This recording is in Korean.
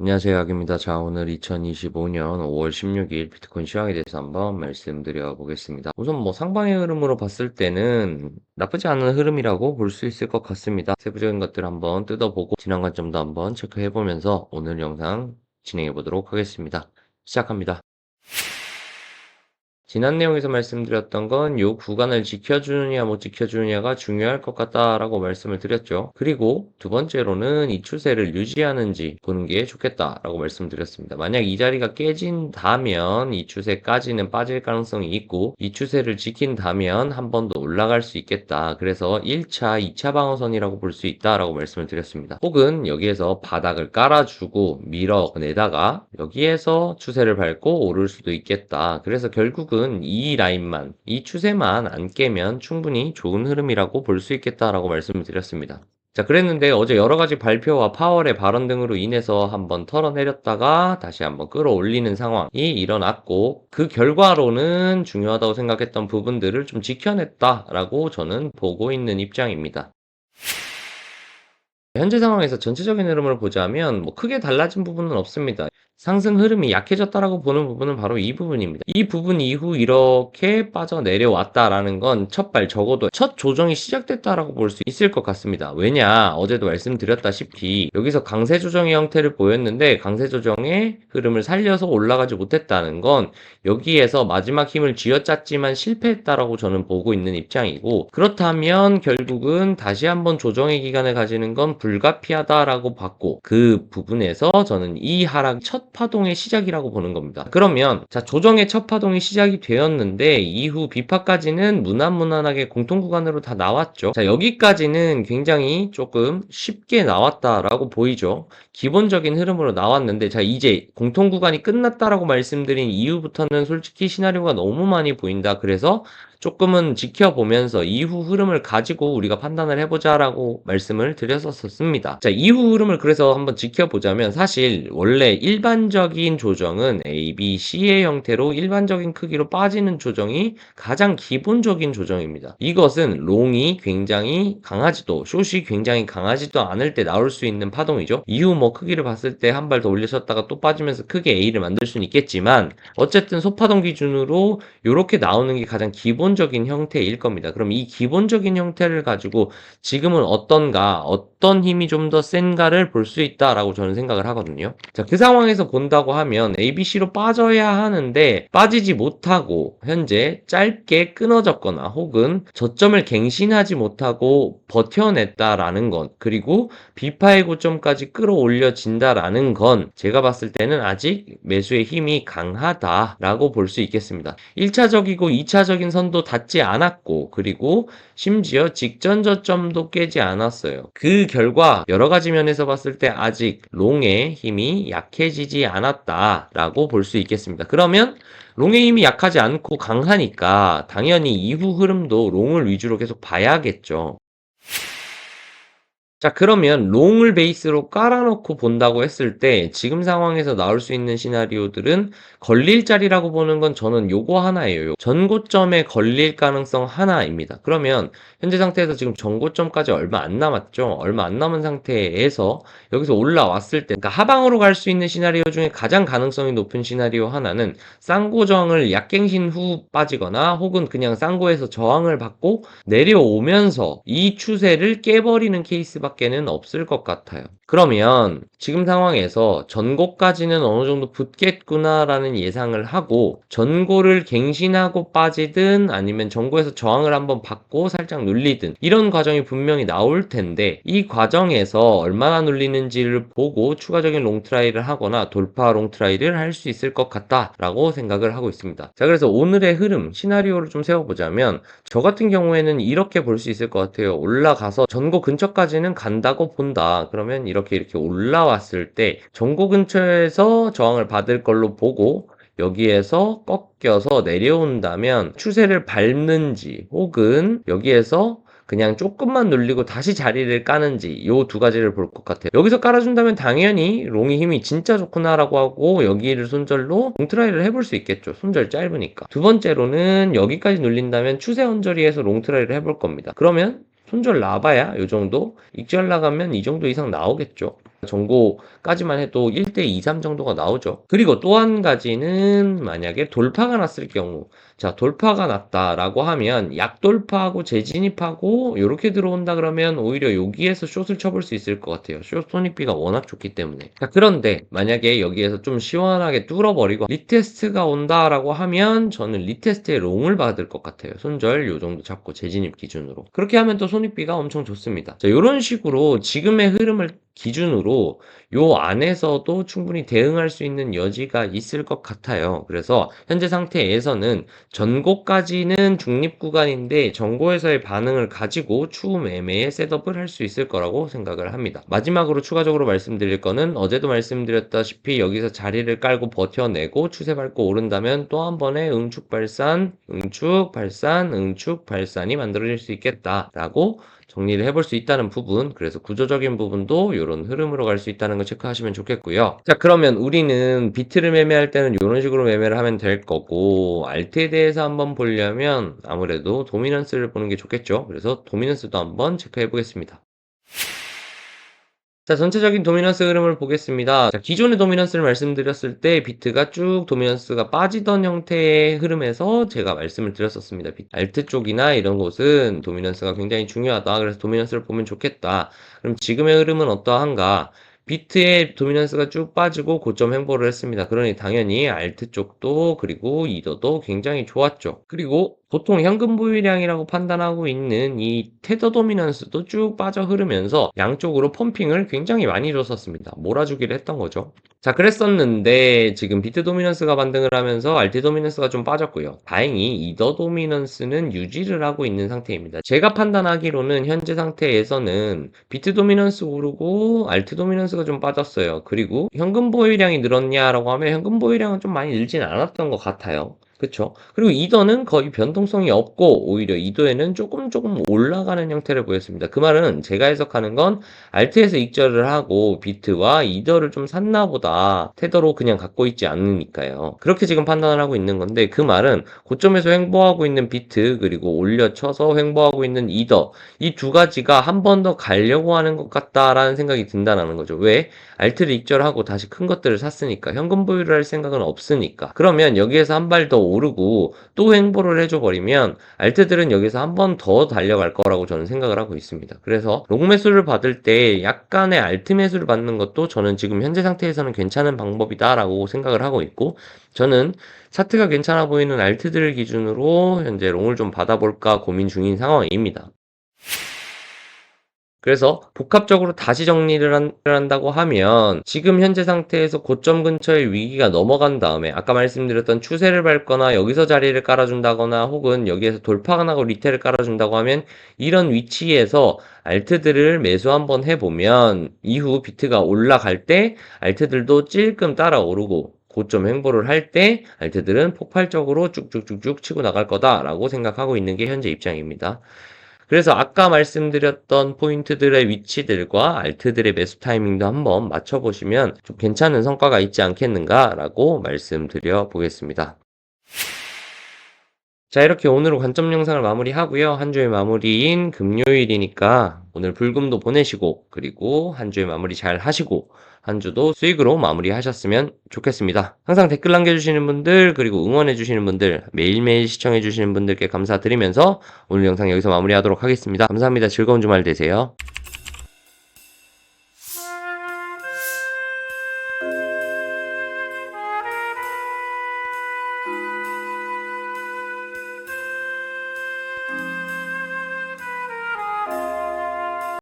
안녕하세요. 약입니다. 자, 오늘 2025년 5월 16일 비트코인 시황에 대해서 한번 말씀드려 보겠습니다. 우선 상방의 흐름으로 봤을 때는 나쁘지 않은 흐름이라고 볼 수 있을 것 같습니다. 세부적인 것들 한번 뜯어보고 지난 관점도 한번 체크해 보면서 오늘 영상 진행해 보도록 하겠습니다. 시작합니다. 지난 내용에서 말씀드렸던 건 요 구간을 지켜주느냐 못 지켜주느냐가 중요할 것 같다라고 말씀을 드렸죠. 그리고 두 번째로는 이 추세를 유지하는지 보는 게 좋겠다라고 말씀드렸습니다. 만약 이 자리가 깨진다면 이 추세까지는 빠질 가능성이 있고 이 추세를 지킨다면 한 번 더 올라갈 수 있겠다. 그래서 1차, 2차 방어선이라고 볼 수 있다라고 말씀을 드렸습니다. 혹은 여기에서 바닥을 깔아주고 밀어내다가 여기에서 추세를 밟고 오를 수도 있겠다. 그래서 결국은 이 라인만, 이 추세만 안 깨면 충분히 좋은 흐름이라고 볼 수 있겠다라고 말씀을 드렸습니다. 자, 그랬는데 어제 여러 가지 발표와 파월의 발언 등으로 인해서 한번 털어내렸다가 다시 한번 끌어올리는 상황이 일어났고 그 결과로는 중요하다고 생각했던 부분들을 좀 지켜냈다라고 저는 보고 있는 입장입니다. 현재 상황에서 전체적인 흐름을 보자면 크게 달라진 부분은 없습니다. 상승 흐름이 약해졌다라고 보는 부분은 바로 이 부분입니다. 이 부분 이후 이렇게 빠져 내려왔다라는 건 첫발 적어도 첫 조정이 시작됐다라고 볼 수 있을 것 같습니다. 왜냐? 어제도 말씀드렸다시피 여기서 강세 조정의 형태를 보였는데 강세 조정의 흐름을 살려서 올라가지 못했다는 건 여기에서 마지막 힘을 쥐어짰지만 실패했다라고 저는 보고 있는 입장이고 그렇다면 결국은 다시 한번 조정의 기간을 가지는 건 불가피하다라고 봤고 그 부분에서 저는 이 하락 첫 파동의 시작이라고 보는 겁니다. 그러면 자 조정의 첫 파동이 시작이 되었는데 이후 비파까지는 무난무난하게 공통 구간으로 다 나왔죠. 자 여기까지는 굉장히 조금 쉽게 나왔다라고 보이죠. 기본적인 흐름으로 나왔는데 자 이제 공통 구간이 끝났다라고 말씀드린 이후부터는 솔직히 시나리오가 너무 많이 보인다. 그래서 조금은 지켜보면서 이후 흐름을 가지고 우리가 판단을 해보자라고 말씀을 드렸었습니다. 자, 이후 흐름을 그래서 한번 지켜보자면 사실 원래 일반적인 조정은 A, B, C의 형태로 일반적인 크기로 빠지는 조정이 가장 기본적인 조정입니다. 이것은 롱이 굉장히 강하지도 숏이 굉장히 강하지도 않을 때 나올 수 있는 파동이죠. 이후 크기를 봤을 때 한 발 더 올리셨다가 또 빠지면서 크게 A를 만들 수는 있겠지만 어쨌든 소파동 기준으로 이렇게 나오는 게 가장 기본적인 형태일 겁니다. 그럼 이 기본적인 형태를 가지고 지금은 어떤 힘이 좀 더 센가를 볼 수 있다라고 저는 생각을 하거든요. 자, 그 상황에서 본다고 하면 ABC로 빠져야 하는데 빠지지 못하고 현재 짧게 끊어졌거나 혹은 저점을 갱신하지 못하고 버텨냈다라는 것 그리고 비파의 고점까지 끌어올려진다라는 건 제가 봤을 때는 아직 매수의 힘이 강하다라고 볼 수 있겠습니다. 1차적이고 2차적인 선도 닿지 않았고 그리고 심지어 직전 저점도 깨지 않았어요. 그 결과 여러 가지 면에서 봤을 때 아직 롱의 힘이 약해지지 않았다라고 볼 수 있겠습니다. 그러면 롱의 힘이 약하지 않고 강하니까 당연히 이후 흐름도 롱을 위주로 계속 봐야겠죠. 자, 그러면 롱을 베이스로 깔아놓고 본다고 했을 때 지금 상황에서 나올 수 있는 시나리오들은 걸릴 자리라고 보는 건 저는 요거 하나예요. 전고점에 걸릴 가능성 하나입니다. 그러면 현재 상태에서 지금 전고점까지 얼마 안 남았죠. 얼마 안 남은 상태에서 여기서 올라왔을 때 그러니까 하방으로 갈 수 있는 시나리오 중에 가장 가능성이 높은 시나리오 하나는 쌍고저항을 약갱신 후 빠지거나 혹은 그냥 쌍고에서 저항을 받고 내려오면서 이 추세를 깨버리는 케이스밖에는 없을 것 같아요. 그러면 지금 상황에서 전고까지는 어느 정도 붙겠구나라는 예상을 하고 전고를 갱신하고 빠지든 아니면 전고에서 저항을 한번 받고 살짝 눌리든 이런 과정이 분명히 나올 텐데 이 과정에서 얼마나 눌리는지를 보고 추가적인 롱트라이를 하거나 돌파 롱트라이를 할 수 있을 것 같다라고 생각을 하고 있습니다. 자, 그래서 오늘의 흐름 시나리오를 좀 세워보자면 저 같은 경우에는 이렇게 볼 수 있을 것 같아요. 올라가서 전고 근처까지는 간다고 본다. 그러면 이렇게 올라왔을 때 전고 근처에서 저항을 받을 걸로 보고 여기에서 꺾여서 내려온다면 추세를 밟는지 혹은 여기에서 그냥 조금만 눌리고 다시 자리를 까는지 요 두 가지를 볼 것 같아요. 여기서 깔아준다면 당연히 롱이 힘이 진짜 좋구나라고 하고 여기를 손절로 롱트라이를 해볼 수 있겠죠. 손절 짧으니까. 두 번째로는 여기까지 눌린다면 추세 언저리에서 롱트라이를 해볼 겁니다. 그러면 손절 나봐야 요 정도, 익절 나가면 이 정도 이상 나오겠죠. 정고까지만 해도 1대 2, 3 정도가 나오죠. 그리고 또 한 가지는 만약에 돌파가 났을 경우, 자, 돌파가 났다라고 하면 약돌파하고 재진입하고 요렇게 들어온다 그러면 오히려 여기에서 숏을 쳐볼 수 있을 것 같아요. 숏 손익비가 워낙 좋기 때문에. 자, 그런데 만약에 여기에서 좀 시원하게 뚫어버리고 리테스트가 온다라고 하면 저는 리테스트에 롱을 받을 것 같아요. 손절 요 정도 잡고 재진입 기준으로. 그렇게 하면 또 손익비가 엄청 좋습니다. 자, 요런 식으로 지금의 흐름을 기준으로 요 안에서도 충분히 대응할 수 있는 여지가 있을 것 같아요. 그래서 현재 상태에서는 전고까지는 중립 구간인데 전고에서의 반응을 가지고 추후 매매에 셋업을 할 수 있을 거라고 생각을 합니다. 마지막으로 추가적으로 말씀드릴 거는 어제도 말씀드렸다시피 여기서 자리를 깔고 버텨내고 추세 밟고 오른다면 또 한 번의 응축 발산, 응축 발산, 응축 발산이 만들어질 수 있겠다라고 정리를 해볼 수 있다는 부분, 그래서 구조적인 부분도 이런 흐름으로 갈 수 있다는 걸 체크하시면 좋겠고요. 자, 그러면 우리는 비트를 매매할 때는 이런 식으로 매매를 하면 될 거고, 알트에 대해서 한번 보려면 아무래도 도미넌스를 보는 게 좋겠죠. 그래서 도미넌스도 한번 체크해 보겠습니다. 자, 전체적인 도미넌스 흐름을 보겠습니다. 자, 기존의 도미넌스를 말씀드렸을 때 비트가 쭉 도미넌스가 빠지던 형태의 흐름에서 제가 말씀을 드렸었습니다. 알트 쪽이나 이런 곳은 도미넌스가 굉장히 중요하다. 그래서 도미넌스를 보면 좋겠다. 그럼 지금의 흐름은 어떠한가? 비트의 도미넌스가 쭉 빠지고 고점 횡보를 했습니다. 그러니 당연히 알트 쪽도 그리고 이더도 굉장히 좋았죠. 그리고 보통 현금 보유량이라고 판단하고 있는 이 테더 도미넌스도 쭉 빠져 흐르면서 양쪽으로 펌핑을 굉장히 많이 줬었습니다. 몰아주기를 했던 거죠. 자, 그랬었는데 지금 비트 도미넌스가 반등을 하면서 알트 도미넌스가 좀 빠졌고요. 다행히 이더 도미넌스는 유지를 하고 있는 상태입니다. 제가 판단하기로는 현재 상태에서는 비트 도미넌스 오르고 알트 도미넌스가 좀 빠졌어요. 그리고 현금 보유량이 늘었냐라고 하면 현금 보유량은 좀 많이 늘진 않았던 것 같아요. 그쵸? 그리고 이더는 거의 변동성이 없고 오히려 이더에는 조금 올라가는 형태를 보였습니다. 그 말은 제가 해석하는 건 알트에서 익절을 하고 비트와 이더를 좀 샀나 보다. 테더로 그냥 갖고 있지 않으니까요. 그렇게 지금 판단을 하고 있는 건데 그 말은 고점에서 횡보하고 있는 비트 그리고 올려쳐서 횡보하고 있는 이더 이 두 가지가 한 번 더 가려고 하는 것 같다라는 생각이 든다는 거죠. 왜? 알트를 익절하고 다시 큰 것들을 샀으니까 현금 보유를 할 생각은 없으니까 그러면 여기에서 한 발 더 오르고 또 횡보를 해줘 버리면 알트들은 여기서 한 번 더 달려갈 거라고 저는 생각을 하고 있습니다. 그래서 롱 매수를 받을 때 약간의 알트 매수를 받는 것도 저는 지금 현재 상태에서는 괜찮은 방법이다라고 생각을 하고 있고 저는 차트가 괜찮아 보이는 알트들을 기준으로 현재 롱을 좀 받아볼까 고민 중인 상황입니다. 그래서 복합적으로 다시 정리를 한다고 하면 지금 현재 상태에서 고점 근처의 위기가 넘어간 다음에 아까 말씀드렸던 추세를 밟거나 여기서 자리를 깔아준다거나 혹은 여기에서 돌파가 나고 리테를 깔아준다고 하면 이런 위치에서 알트들을 매수 한번 해보면 이후 비트가 올라갈 때 알트들도 찔끔 따라 오르고 고점 횡보를 할 때 알트들은 폭발적으로 쭉쭉쭉쭉 치고 나갈 거다라고 생각하고 있는 게 현재 입장입니다. 그래서 아까 말씀드렸던 포인트들의 위치들과 알트들의 매수 타이밍도 한번 맞춰보시면 좀 괜찮은 성과가 있지 않겠는가라고 말씀드려 보겠습니다. 자, 이렇게 오늘은 관점 영상을 마무리하고요. 한 주의 마무리인 금요일이니까 오늘 불금도 보내시고 그리고 한 주의 마무리 잘 하시고 한 주도 수익으로 마무리하셨으면 좋겠습니다. 항상 댓글 남겨주시는 분들 그리고 응원해주시는 분들 매일매일 시청해주시는 분들께 감사드리면서 오늘 영상 여기서 마무리하도록 하겠습니다. 감사합니다. 즐거운 주말 되세요.